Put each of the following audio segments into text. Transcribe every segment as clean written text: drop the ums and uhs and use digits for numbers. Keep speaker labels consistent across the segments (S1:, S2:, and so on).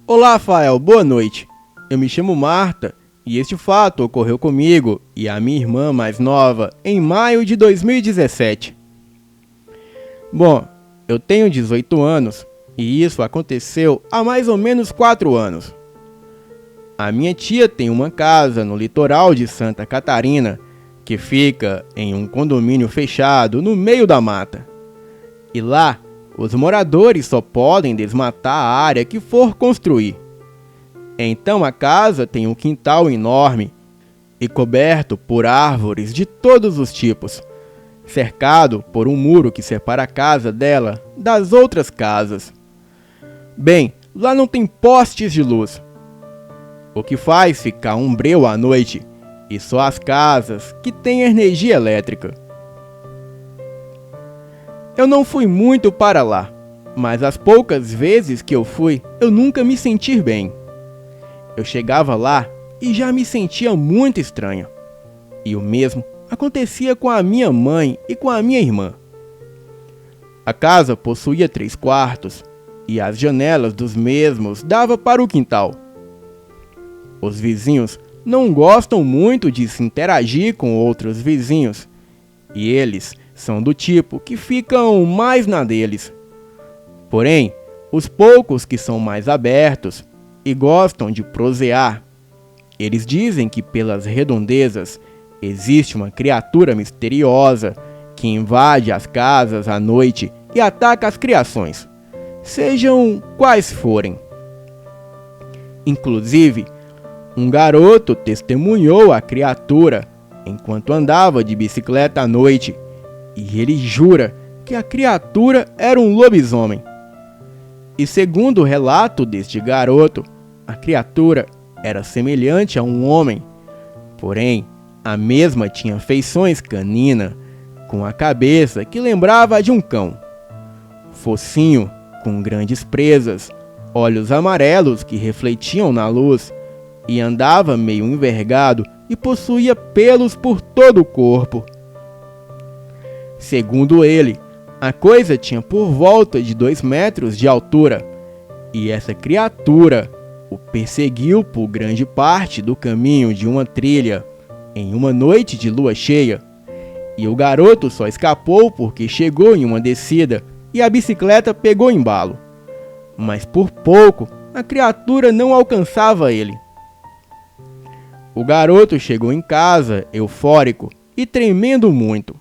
S1: Olá, Rafael, boa noite. Eu me chamo Marta e este fato ocorreu comigo e a minha irmã mais nova em maio de 2017. Bom, eu tenho 18 anos e isso aconteceu há mais ou menos 4 anos. A minha tia tem uma casa no litoral de Santa Catarina que fica em um condomínio fechado no meio da mata. E lá, os moradores só podem desmatar a área que for construir. Então a casa tem um quintal enorme e coberto por árvores de todos os tipos, cercado por um muro que separa a casa dela das outras casas. Bem, lá não tem postes de luz, o que faz ficar um breu à noite, e só as casas que têm energia elétrica. Eu não fui muito para lá, mas as poucas vezes que eu fui, eu nunca me senti bem. Eu chegava lá e já me sentia muito estranha. E o mesmo acontecia com a minha mãe e com a minha irmã. A casa possuía 3 quartos e as janelas dos mesmos davam para o quintal. Os vizinhos não gostam muito de se interagir com outros vizinhos e eles são do tipo que ficam mais na deles. Porém, os poucos que são mais abertos e gostam de prosear, eles dizem que pelas redondezas existe uma criatura misteriosa que invade as casas à noite e ataca as criações, sejam quais forem. Inclusive, um garoto testemunhou a criatura enquanto andava de bicicleta à noite, e ele jura que a criatura era um lobisomem. E segundo o relato deste garoto, a criatura era semelhante a um homem, porém, a mesma tinha feições canina, com a cabeça que lembrava a de um cão. Focinho, com grandes presas, olhos amarelos que refletiam na luz, e andava meio envergado e possuía pelos por todo o corpo. Segundo ele, a coisa tinha por volta de 2 metros de altura, e essa criatura o perseguiu por grande parte do caminho de uma trilha em uma noite de lua cheia, e o garoto só escapou porque chegou em uma descida e a bicicleta pegou embalo. Mas por pouco a criatura não alcançava ele. O garoto chegou em casa eufórico e tremendo muito.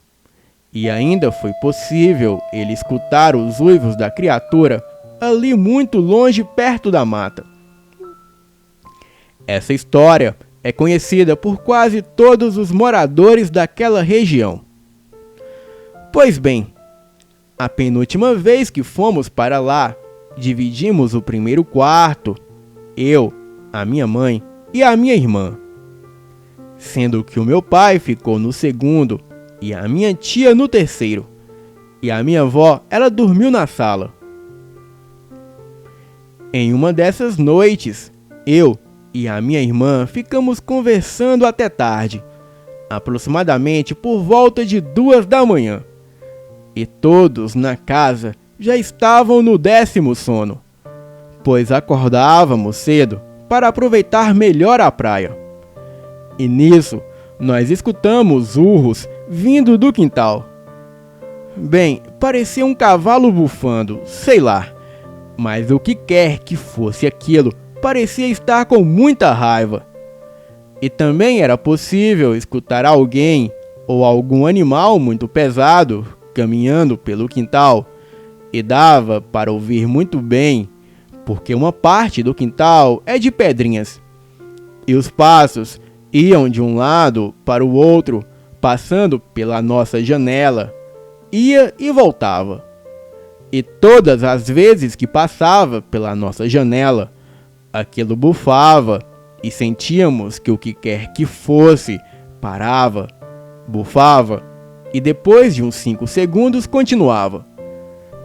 S1: E ainda foi possível ele escutar os uivos da criatura ali muito longe perto da mata. Essa história é conhecida por quase todos os moradores daquela região. Pois bem, a penúltima vez que fomos para lá, dividimos o primeiro quarto, eu, a minha mãe e a minha irmã. Sendo que o meu pai ficou no segundo e a minha tia no terceiro, e a minha avó, ela dormiu na sala. Em uma dessas noites, eu e a minha irmã ficamos conversando até tarde, aproximadamente por volta de 2 da manhã, e todos na casa já estavam no 10º sono, pois acordávamos cedo para aproveitar melhor a praia. E nisso, nós escutamos urros vindo do quintal. Bem, parecia um cavalo bufando, sei lá, mas o que quer que fosse aquilo parecia estar com muita raiva. E também era possível escutar alguém ou algum animal muito pesado caminhando pelo quintal, e dava para ouvir muito bem, porque uma parte do quintal é de pedrinhas, e os passos iam de um lado para o outro, passando pela nossa janela, ia e voltava. E todas as vezes que passava pela nossa janela, aquilo bufava e sentíamos que o que quer que fosse parava, bufava e depois de uns 5 segundos continuava.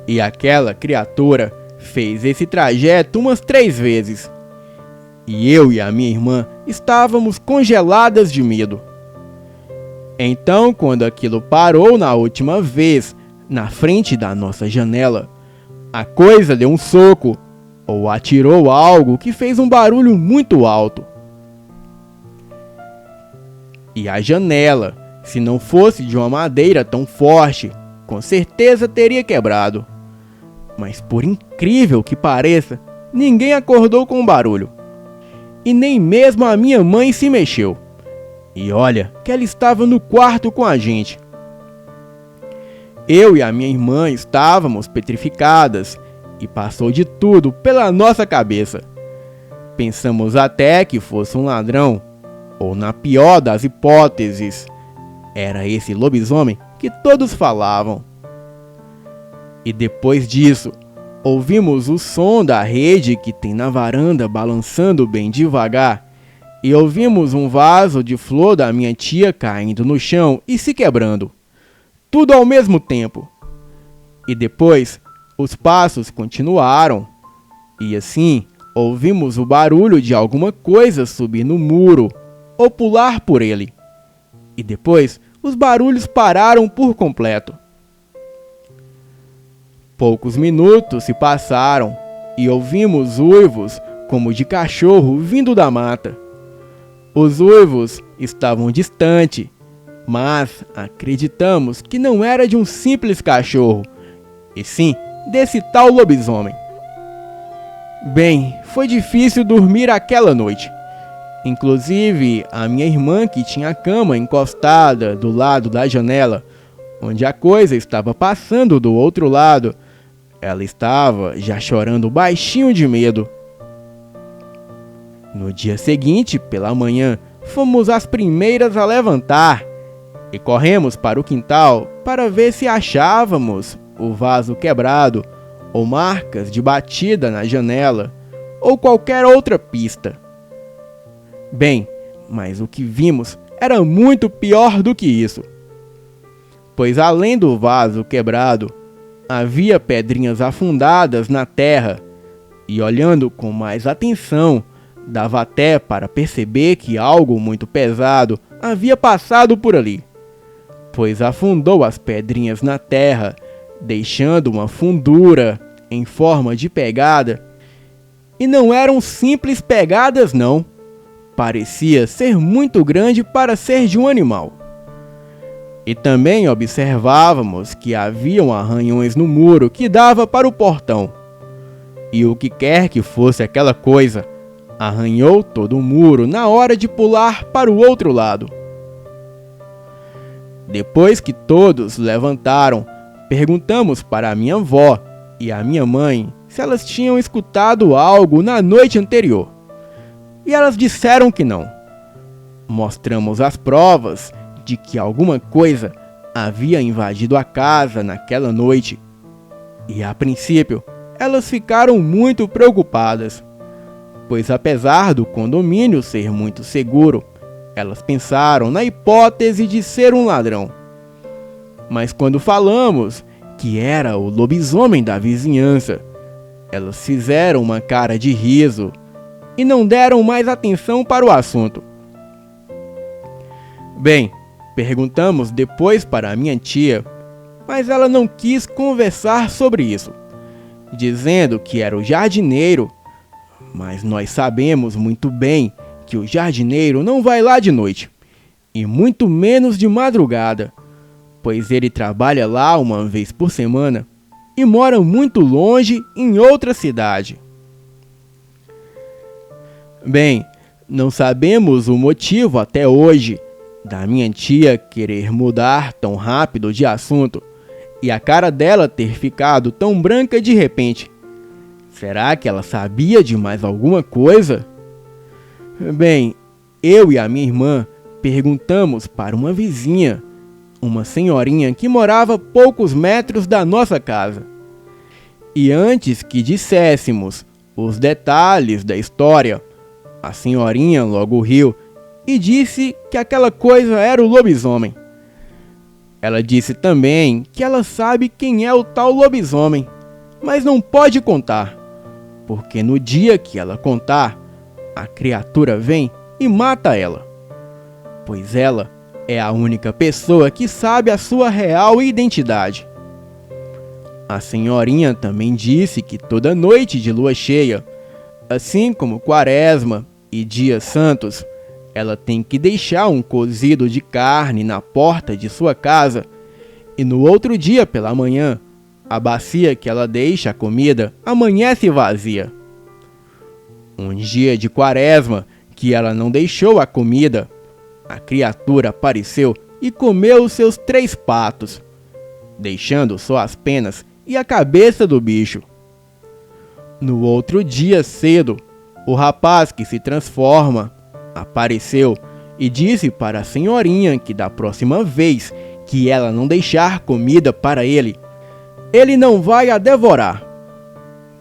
S1: E aquela criatura fez esse trajeto umas 3 vezes. E eu e a minha irmã estávamos congeladas de medo. Então, quando aquilo parou na última vez, na frente da nossa janela, a coisa deu um soco ou atirou algo que fez um barulho muito alto. E a janela, se não fosse de uma madeira tão forte, com certeza teria quebrado. Mas por incrível que pareça, ninguém acordou com o barulho. E nem mesmo a minha mãe se mexeu. E olha que ela estava no quarto com a gente. Eu e a minha irmã estávamos petrificadas e passou de tudo pela nossa cabeça. Pensamos até que fosse um ladrão, ou na pior das hipóteses, era esse lobisomem que todos falavam. E depois disso, ouvimos o som da rede que tem na varanda balançando bem devagar, e ouvimos um vaso de flor da minha tia caindo no chão e se quebrando. Tudo ao mesmo tempo. E depois, os passos continuaram. E assim, ouvimos o barulho de alguma coisa subir no muro ou pular por ele. E depois, os barulhos pararam por completo. Poucos minutos se passaram e ouvimos uivos como de cachorro vindo da mata. Os uivos estavam distantes, mas acreditamos que não era de um simples cachorro, e sim desse tal lobisomem. Bem, foi difícil dormir aquela noite. Inclusive, a minha irmã, que tinha a cama encostada do lado da janela, onde a coisa estava passando do outro lado, ela estava já chorando baixinho de medo. No dia seguinte, pela manhã, fomos as primeiras a levantar e corremos para o quintal para ver se achávamos o vaso quebrado ou marcas de batida na janela ou qualquer outra pista. Bem, mas o que vimos era muito pior do que isso. Pois além do vaso quebrado, havia pedrinhas afundadas na terra e, olhando com mais atenção, dava até para perceber que algo muito pesado havia passado por ali, pois afundou as pedrinhas na terra, deixando uma fundura em forma de pegada. E não eram simples pegadas não, parecia ser muito grande para ser de um animal. E também observávamos que haviam arranhões no muro que dava para o portão. E o que quer que fosse aquela coisa, arranhou todo o muro na hora de pular para o outro lado. Depois que todos levantaram, perguntamos para a minha avó e a minha mãe se elas tinham escutado algo na noite anterior. E elas disseram que não. Mostramos as provas de que alguma coisa havia invadido a casa naquela noite. E a princípio, elas ficaram muito preocupadas, pois apesar do condomínio ser muito seguro, elas pensaram na hipótese de ser um ladrão. Mas quando falamos que era o lobisomem da vizinhança, elas fizeram uma cara de riso e não deram mais atenção para o assunto. Bem, perguntamos depois para a minha tia, mas ela não quis conversar sobre isso, dizendo que era o jardineiro. Mas nós sabemos muito bem que o jardineiro não vai lá de noite, e muito menos de madrugada, pois ele trabalha lá uma vez por semana e mora muito longe em outra cidade. Bem, não sabemos o motivo até hoje da minha tia querer mudar tão rápido de assunto e a cara dela ter ficado tão branca de repente. Será que ela sabia de mais alguma coisa? Bem, eu e a minha irmã perguntamos para uma vizinha, uma senhorinha que morava a poucos metros da nossa casa. E antes que disséssemos os detalhes da história, a senhorinha logo riu e disse que aquela coisa era o lobisomem. Ela disse também que ela sabe quem é o tal lobisomem, mas não pode contar, porque no dia que ela contar, a criatura vem e mata ela, pois ela é a única pessoa que sabe a sua real identidade. A senhorinha também disse que toda noite de lua cheia, assim como Quaresma e dias santos, ela tem que deixar um cozido de carne na porta de sua casa e no outro dia pela manhã, a bacia que ela deixa a comida amanhece vazia. Um dia de Quaresma que ela não deixou a comida, a criatura apareceu e comeu os seus 3 patos, deixando só as penas e a cabeça do bicho. No outro dia cedo, o rapaz que se transforma apareceu e disse para a senhorinha que da próxima vez que ela não deixar comida para ele, ele não vai a devorar,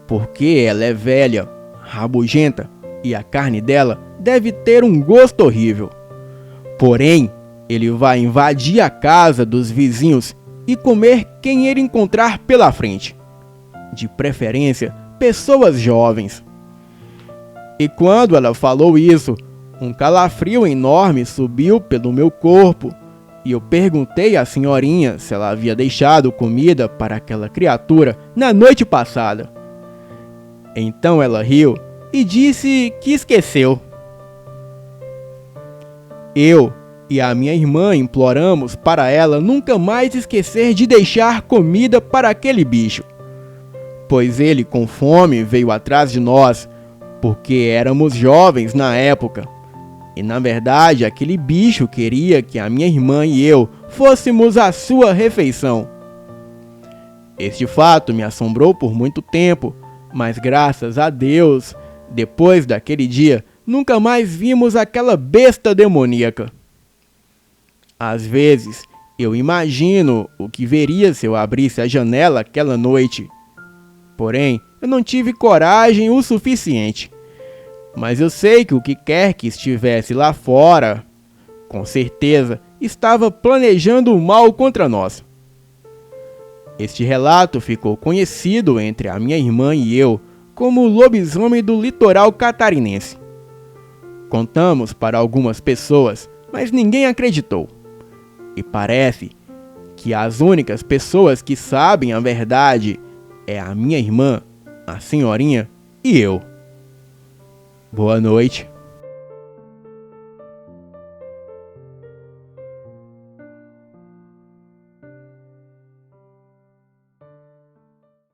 S1: porque ela é velha, rabugenta e a carne dela deve ter um gosto horrível. Porém, ele vai invadir a casa dos vizinhos e comer quem ele encontrar pela frente, de preferência pessoas jovens. E quando ela falou isso, um calafrio enorme subiu pelo meu corpo e eu perguntei à senhorinha se ela havia deixado comida para aquela criatura na noite passada. Então ela riu e disse que esqueceu. Eu e a minha irmã imploramos para ela nunca mais esquecer de deixar comida para aquele bicho, pois ele com fome veio atrás de nós, porque éramos jovens na época, e na verdade aquele bicho queria que a minha irmã e eu fôssemos a sua refeição. Este fato me assombrou por muito tempo, mas graças a Deus, depois daquele dia, nunca mais vimos aquela besta demoníaca. Às vezes, eu imagino o que veria se eu abrisse a janela aquela noite. Porém, eu não tive coragem o suficiente. Mas eu sei que o que quer que estivesse lá fora, com certeza, estava planejando o mal contra nós. Este relato ficou conhecido entre a minha irmã e eu como o lobisomem do litoral catarinense. Contamos para algumas pessoas, mas ninguém acreditou. E parece que as únicas pessoas que sabem a verdade é a minha irmã, a senhorinha e eu. Boa noite.